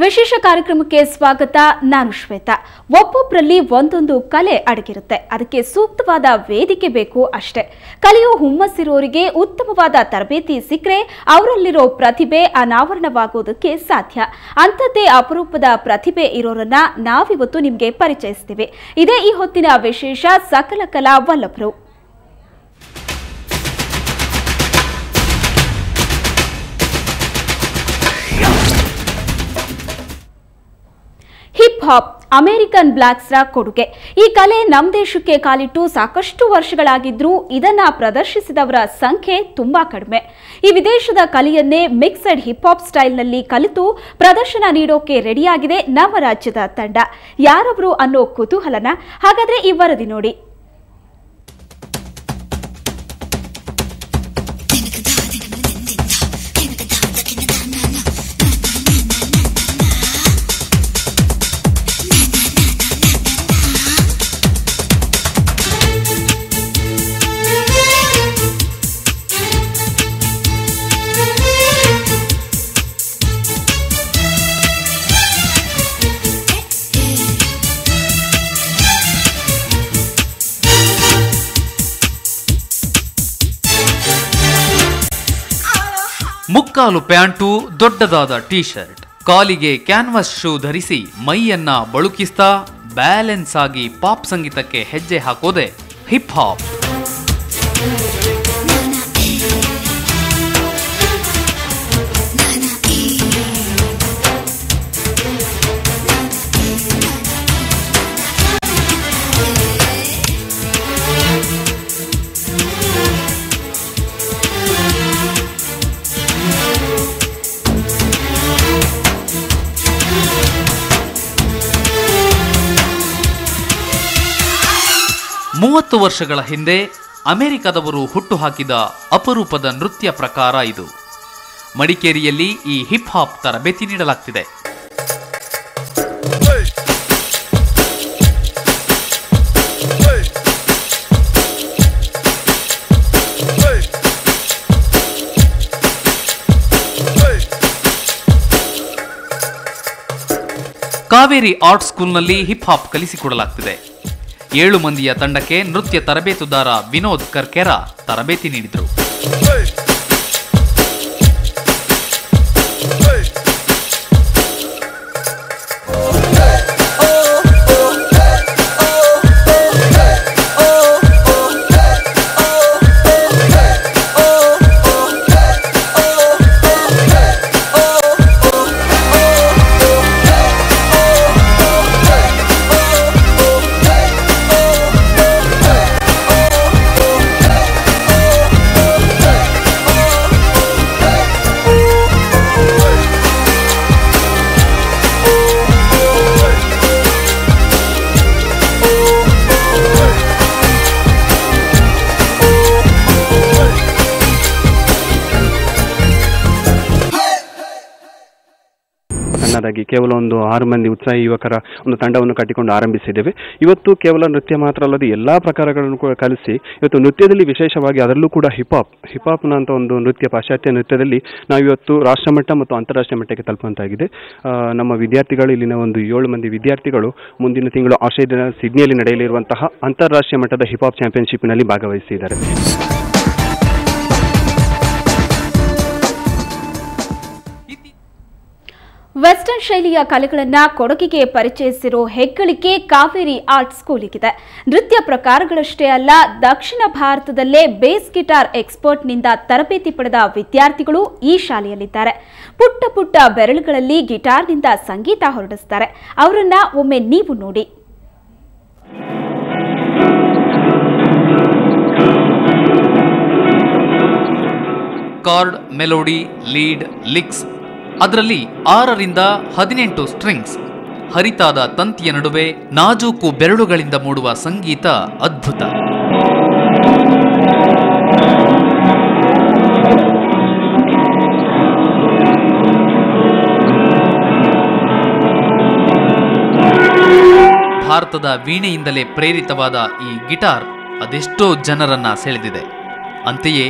ವಿಶೇಷ ಕಾರ್ಯಕ್ರಮಕ್ಕೆ ಸ್ವಾಗತ. ನಾನು ಶ್ವೇತಾ. ಒಬ್ಬೊಬ್ಬರಲ್ಲಿ ಒಂದೊಂದು ಕಲೆ ಅಡಗಿರುತ್ತೆ. ಅದಕ್ಕೆ ಸೂಕ್ತವಾದ ವೇದಿಕೆ ಬೇಕು ಅಷ್ಟೇ. ಕಲೆಯೋ ಹುಮ್ಮಸ್ಸಿರೋರಿಗೆ ಉತ್ತಮವಾದ ತರಬೇತಿ ಸಿಕ್ಕರೆ ಅವರಲ್ಲಿರೋ ಪ್ರತಿಭೆ ಅನಾವರಣವಾಗೋದಕ್ಕೆ ಸಾಧ್ಯ. ಅಂಥದ್ದೇ ಅಪರೂಪದ ಪ್ರತಿಭೆ ಇರೋರನ್ನ ನಾವಿವತ್ತು ನಿಮಗೆ ಪರಿಚಯಿಸ್ತೀವಿ. ಇದೇ ಈ ಹೊತ್ತಿನ ವಿಶೇಷ ಸಕಲ ಕಲಾ ವಲ್ಲಭರು. ಹಿಪ್ ಹಾಪ್ ಅಮೆರಿಕನ್ ಬ್ಲಾಕ್ಸ್ರ ಕೊಡುಗೆ. ಈ ಕಲೆ ನಮ್ಮ ದೇಶಕ್ಕೆ ಕಾಲಿಟ್ಟು ಸಾಕಷ್ಟು ವರ್ಷಗಳಾಗಿದ್ರೂ ಇದನ್ನ ಪ್ರದರ್ಶಿಸಿದವರ ಸಂಖ್ಯೆ ತುಂಬಾ ಕಡಿಮೆ. ಈ ವಿದೇಶದ ಕಲೆಯನ್ನೇ ಮಿಕ್ಸಡ್ ಹಿಪ್ ಹಾಪ್ ಸ್ಟೈಲ್ನಲ್ಲಿ ಕಲಿತು ಪ್ರದರ್ಶನ ನೀಡೋಕೆ ರೆಡಿಯಾಗಿದೆ ನಮ್ಮ ರಾಜ್ಯದ ತಂಡ. ಯಾರವರು ಅನ್ನೋ ಕುತೂಹಲನ? ಹಾಗಾದ್ರೆ ಈ ವರದಿ ನೋಡಿ. ಮುಕ್ಕಾಲು ಪ್ಯಾಂಟು, ದೊಡ್ಡದಾದ ಟೀ ಶರ್ಟ್, ಕಾಲಿಗೆ ಕ್ಯಾನ್ವಾಸ್ ಶೂ ಧರಿಸಿ ಮೈಯನ್ನ ಬಳುಕಿಸ್ತಾ ಬ್ಯಾಲೆನ್ಸ್ ಆಗಿ ಪಾಪ್ ಸಂಗೀತಕ್ಕೆ ಹೆಜ್ಜೆ ಹಾಕೋದೆ ಹಿಪ್ ಹಾಪ್. ಮೂವತ್ತು ವರ್ಷಗಳ ಹಿಂದೆ ಅಮೆರಿಕದವರು ಹುಟ್ಟುಹಾಕಿದ ಅಪರೂಪದ ನೃತ್ಯ ಪ್ರಕಾರ ಇದು. ಮಡಿಕೇರಿಯಲ್ಲಿ ಈ ಹಿಪ್ ಹಾಪ್ ತರಬೇತಿ ನೀಡಲಾಗ್ತಿದೆ. ಕಾವೇರಿ ಆರ್ಟ್ ಸ್ಕೂಲ್ನಲ್ಲಿ ಹಿಪ್ ಹಾಪ್ ಕಲಿಸಿಕೊಡಲಾಗ್ತಿದೆ. 7 ಮಂದಿಯ ತಂಡಕ್ಕೆ ನೃತ್ಯ ತರಬೇತುದಾರ ವಿನೋದ್ ಕರ್ಕೆರ ತರಬೇತಿ ನೀಡಿದರು. ಕೇವಲ ಒಂದು 6 ಮಂದಿ ಉತ್ಸಾಹಿ ಯುವಕರ ಒಂದು ತಂಡವನ್ನು ಕಟ್ಟಿಕೊಂಡು ಆರಂಭಿಸಿದ್ದೇವೆ. ಇವತ್ತು ಕೇವಲ ನೃತ್ಯ ಮಾತ್ರ ಅಲ್ಲದೆ ಎಲ್ಲಾ ಪ್ರಕಾರಗಳನ್ನು ಕೂಡ ಕಲಿಸಿ ಇವತ್ತು ನೃತ್ಯದಲ್ಲಿ ವಿಶೇಷವಾಗಿ ಅದರಲ್ಲೂ ಕೂಡ ಹಿಪ್ ಹಾಪ್ನ ಅಂತ ಒಂದು ನೃತ್ಯ, ಪಾಶ್ಚಾತ್ಯ ನೃತ್ಯದಲ್ಲಿ ನಾವಿವತ್ತು ರಾಷ್ಟ್ರಮಟ್ಟ ಮತ್ತು ಅಂತಾರಾಷ್ಟ್ರೀಯ ಮಟ್ಟಕ್ಕೆ ತಲುಪುವಂತಾಗಿದೆ. ನಮ್ಮ ವಿದ್ಯಾರ್ಥಿಗಳು, ಇಲ್ಲಿನ ಒಂದು 7 ಮಂದಿ ವಿದ್ಯಾರ್ಥಿಗಳು ಮುಂದಿನ ತಿಂಗಳು ಆಸ್ಟ್ರೇಲಿಯಾದ ಸಿಡ್ನಿಯಲ್ಲಿ ನಡೆಯಲಿರುವಂತಹ ಅಂತಾರಾಷ್ಟ್ರೀಯ ಮಟ್ಟದ ಹಿಪ್ ಹಾಪ್ ಚಾಂಪಿಯನ್ಶಿಪ್ನಲ್ಲಿ ಭಾಗವಹಿಸಿದ್ದಾರೆ. ವೆಸ್ಟರ್ನ್ ಶೈಲಿಯ ಕಲೆಗಳನ್ನ ಕೊಡಗಿಗೆ ಪರಿಚಯಿಸಿರೋ ಹೆಗ್ಗಳಿಕೆ ಕಾವೇರಿ ಆರ್ಟ್ ಸ್ಕೂಲಿಗಿದೆ. ನೃತ್ಯ ಪ್ರಕಾರಗಳಷ್ಟೇ ಅಲ್ಲ, ದಕ್ಷಿಣ ಭಾರತದಲ್ಲೇ ಬೇಸ್ ಗಿಟಾರ್ ಎಕ್ಸ್ಪರ್ಟ್ನಿಂದ ತರಬೇತಿ ಪಡೆದ ವಿದ್ಯಾರ್ಥಿಗಳು ಈ ಶಾಲೆಯಲ್ಲಿದ್ದಾರೆ. ಪುಟ್ಟ ಪುಟ್ಟ ಬೆರಳುಗಳಲ್ಲಿ ಗಿಟಾರ್ನಿಂದ ಸಂಗೀತ ಹೊರಡಿಸ್ತಾರೆ. ಅವರನ್ನ ಒಮ್ಮೆ ನೀವು ನೋಡಿ. ಕಾರ್ಡ್, ಮೆಲೋಡಿ, ಲೀಡ್, ಲಿಕ್ಸ್, ಅದರಲ್ಲಿ 6 ರಿಂದ 18 ಸ್ಟ್ರಿಂಗ್ಸ್, ಹರಿತಾದ ತಂತಿಯ ನಡುವೆ ನಾಜೂಕು ಬೆರಳುಗಳಿಂದ ಮೂಡುವ ಸಂಗೀತ ಅದ್ಭುತ. ಭಾರತದ ವೀಣೆಯಿಂದಲೇ ಪ್ರೇರಿತವಾದ ಈ ಗಿಟಾರ್ ಅದೆಷ್ಟೋ ಜನರನ್ನ ಸೆಳೆದಿದೆ. ಅಂತೆಯೇ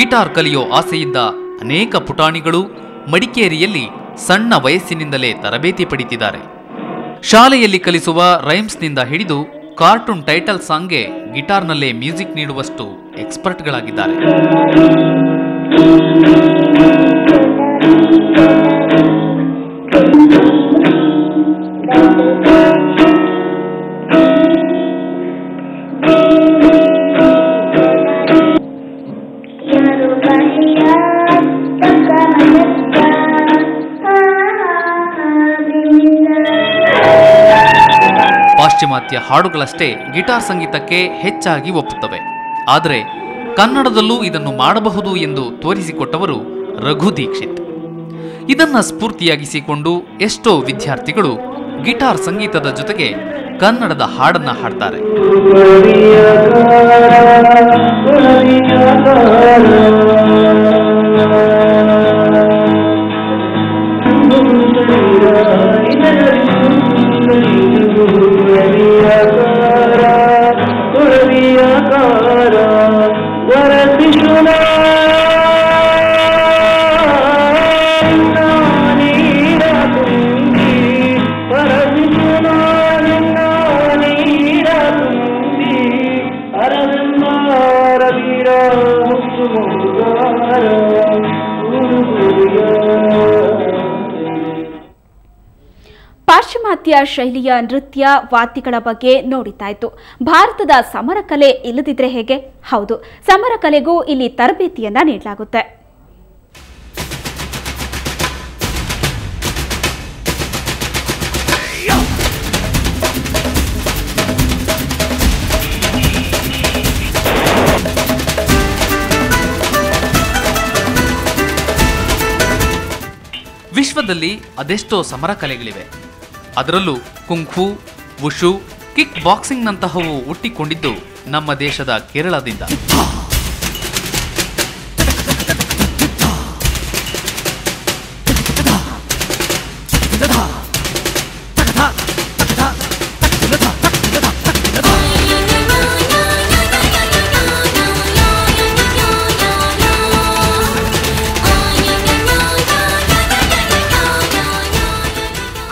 ಗಿಟಾರ್ ಕಲಿಯೋ ಆಸೆಯಿದ್ದ ಅನೇಕ ಪುಟಾಣಿಗಳು ಮಡಿಕೇರಿಯಲ್ಲಿ ಸಣ್ಣ ವಯಸ್ಸಿನಿಂದಲೇ ತರಬೇತಿ ಪಡೆದಿದ್ದಾರೆ. ಶಾಲೆಯಲ್ಲಿ ಕಲಿಸುವ ರೈಮ್ಸ್ನಿಂದ ಹಿಡಿದು ಕಾರ್ಟೂನ್ ಟೈಟಲ್ ಸಾಂಗ್ಗೆ ಗಿಟಾರ್ನಲ್ಲೇ ಮ್ಯೂಸಿಕ್ ನೀಡುವಷ್ಟು ಎಕ್ಸ್ಪರ್ಟ್ಗಳಾಗಿದ್ದಾರೆ. ಪಾಶ್ಚಿಮಾತ್ಯ ಹಾಡುಗಳಷ್ಟೇ ಗಿಟಾರ್ ಸಂಗೀತಕ್ಕೆ ಹೆಚ್ಚಾಗಿ ಒಪ್ಪುತ್ತವೆ. ಆದರೆ ಕನ್ನಡದಲ್ಲೂ ಇದನ್ನು ಮಾಡಬಹುದು ಎಂದು ತೋರಿಸಿಕೊಟ್ಟವರು ರಘು ದೀಕ್ಷಿತ್. ಇದನ್ನ ಸ್ಫೂರ್ತಿಯಾಗಿಸಿಕೊಂಡು ಎಷ್ಟೋ ವಿದ್ಯಾರ್ಥಿಗಳು ಗಿಟಾರ್ ಸಂಗೀತದ ಜೊತೆಗೆ ಕನ್ನಡದ ಹಾಡನ್ನ ಹಾಡ್ತಾರೆ. ಪಾಶ್ಚಿಮಾತ್ಯ ಶೈಲಿಯ ನೃತ್ಯ ವಾದ್ಯಗಳ ಬಗ್ಗೆ ನೋಡಿತಾಯ್ತು. ಭಾರತದ ಸಮರ ಕಲೆ ಇಲ್ಲದಿದ್ರೆ ಹೇಗೆ? ಹೌದು, ಸಮರ ಕಲೆಗೂ ಇಲ್ಲಿ ತರಬೇತಿಯನ್ನ ನೀಡಲಾಗುತ್ತೆ. ವಿಶ್ವದಲ್ಲಿ ಅದೆಷ್ಟೋ ಸಮರ ಕಲೆಗಳಿವೆ. ಅದರಲ್ಲೂ ಕುಂಗ್ಫು, ವುಶು, ಕಿಕ್ ಬಾಕ್ಸಿಂಗ್ನಂತಹವು ಹುಟ್ಟಿಕೊಂಡಿದ್ದು ನಮ್ಮ ದೇಶದ ಕೇರಳದಿಂದ.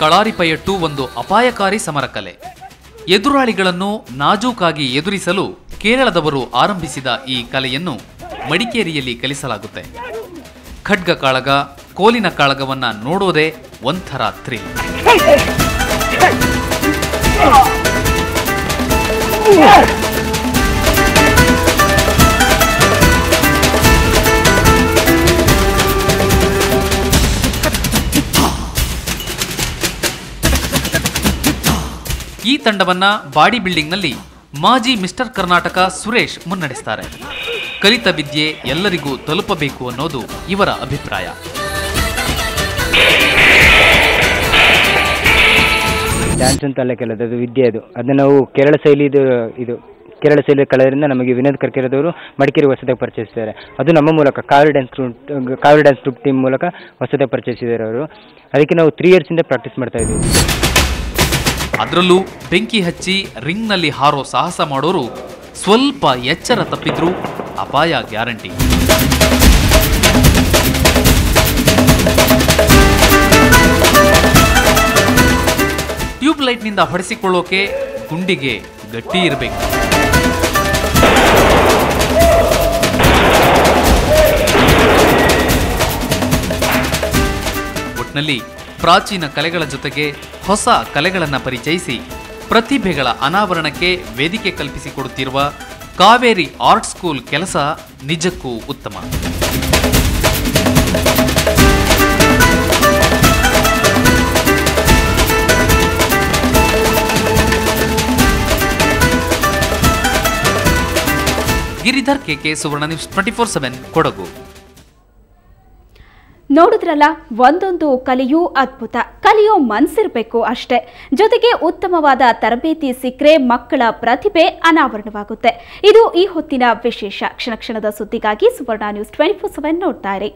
ಕಳಾರಿಪಯಟ್ಟು ಒಂದು ಅಪಾಯಕಾರಿ ಸಮರಕಲೆ. ಎದುರಾಳಿಗಳನ್ನು ನಾಜೂಕಾಗಿ ಎದುರಿಸಲು ಕೇರಳದವರು ಆರಂಭಿಸಿದ ಈ ಕಲೆಯನ್ನು ಮಡಿಕೇರಿಯಲ್ಲಿ ಕಲಿಸಲಾಗುತ್ತೆ. ಖಡ್ಗ ಕಾಳಗ, ಕೋಲಿನ ಕಾಳಗವನ್ನ ನೋಡೋದೇ ಒಂಥರ ಥ್ರಿಲ್. ಈ ತಂಡವನ್ನ ಬಾಡಿ ಬಿಲ್ಡಿಂಗ್ನಲ್ಲಿ ಮಾಜಿ ಮಿಸ್ಟರ್ ಕರ್ನಾಟಕ ಸುರೇಶ್ ಮುನ್ನಡೆಸ್ತಾರೆ. ಕಲಿತ ವಿದ್ಯೆ ಎಲ್ಲರಿಗೂ ತಲುಪಬೇಕು ಅನ್ನೋದು ಇವರ ಅಭಿಪ್ರಾಯ. ಡ್ಯಾನ್ಸ್ ಅಂತಲ್ಲ ಕೆಲದು ವಿದ್ಯೆ ಅದನ್ನ ನಾವು ಕೇರಳ ಶೈಲಿ ಕಳೆಯೋದ್ರಿಂದ ನಮಗೆ ವಿನೋದ್ ಕರ್ಕೇರದವರು ಮಡಿಕೇರಿ ಹೊಸದಾಗಿ ಪರಿಚಯಿಸಿದ್ದಾರೆ. ಅದು ನಮ್ಮ ಮೂಲಕ ಕಾವೇರಿ ಡ್ಯಾನ್ಸ್ ಗ್ರೂಪ್ ಟೀಮ್ ಮೂಲಕ ಹೊಸದಾಗಿ ಪರಿಚಯಿಸಿದ್ದಾರೆ ಅವರು. ಅದಕ್ಕೆ ನಾವು 3 years ಇಂದ ಪ್ರಾಕ್ಟೀಸ್ ಮಾಡ್ತಾ ಇದ್ದೀವಿ. ಅದರಲ್ಲೂ ಬೆಂಕಿ ಹಚ್ಚಿ ರಿಂಗ್ನಲ್ಲಿ ಹಾರೋ ಸಾಹಸ ಮಾಡೋರು ಸ್ವಲ್ಪ ಎಚ್ಚರ ತಪ್ಪಿದ್ರೂ ಅಪಾಯ ಗ್ಯಾರಂಟಿ. ಟ್ಯೂಬ್ಲೈಟ್ನಿಂದ ಹೊಡೆಸಿಕೊಳ್ಳೋಕೆ ಗುಂಡಿಗೆ ಗಟ್ಟಿ ಇರಬೇಕು. ಒಟ್ನಲ್ಲಿ ಪ್ರಾಚೀನ ಕಲೆಗಳ ಜೊತೆಗೆ ಹೊಸ ಕಲೆಗಳನ್ನು ಪರಿಚಯಿಸಿ ಪ್ರತಿಭೆಗಳ ಅನಾವರಣಕ್ಕೆ ವೇದಿಕೆ ಕಲ್ಪಿಸಿಕೊಡುತ್ತಿರುವ ಕಾವೇರಿ ಆರ್ಟ್ ಸ್ಕೂಲ್ ಕೆಲಸ ನಿಜಕ್ಕೂ ಉತ್ತಮ. ಗಿರಿಧರ್ ಕೆಕೆ, ಸುವರ್ಣ ನ್ಯೂಸ್ 24/7 ಕೊಡಗು. ನೋಡಿದ್ರಲ್ಲ, ಒಂದೊಂದು ಕಲೆಯೂ ಅದ್ಭುತ. ಕಲಿಯೋ ಮನ್ಸಿರ್ಬೇಕು ಅಷ್ಟೇ. ಜೊತೆಗೆ ಉತ್ತಮವಾದ ತರಬೇತಿ ಸಿಕ್ಕರೆ ಮಕ್ಕಳ ಪ್ರತಿಭೆ ಅನಾವರಣವಾಗುತ್ತೆ. ಇದು ಈ ಹೊತ್ತಿನ ವಿಶೇಷ. ಕ್ಷಣ ಕ್ಷಣದ ಸುದ್ದಿಗಾಗಿ ಸುವರ್ಣ ನ್ಯೂಸ್ 24/7 ನೋಡ್ತಾ ಇರಿ.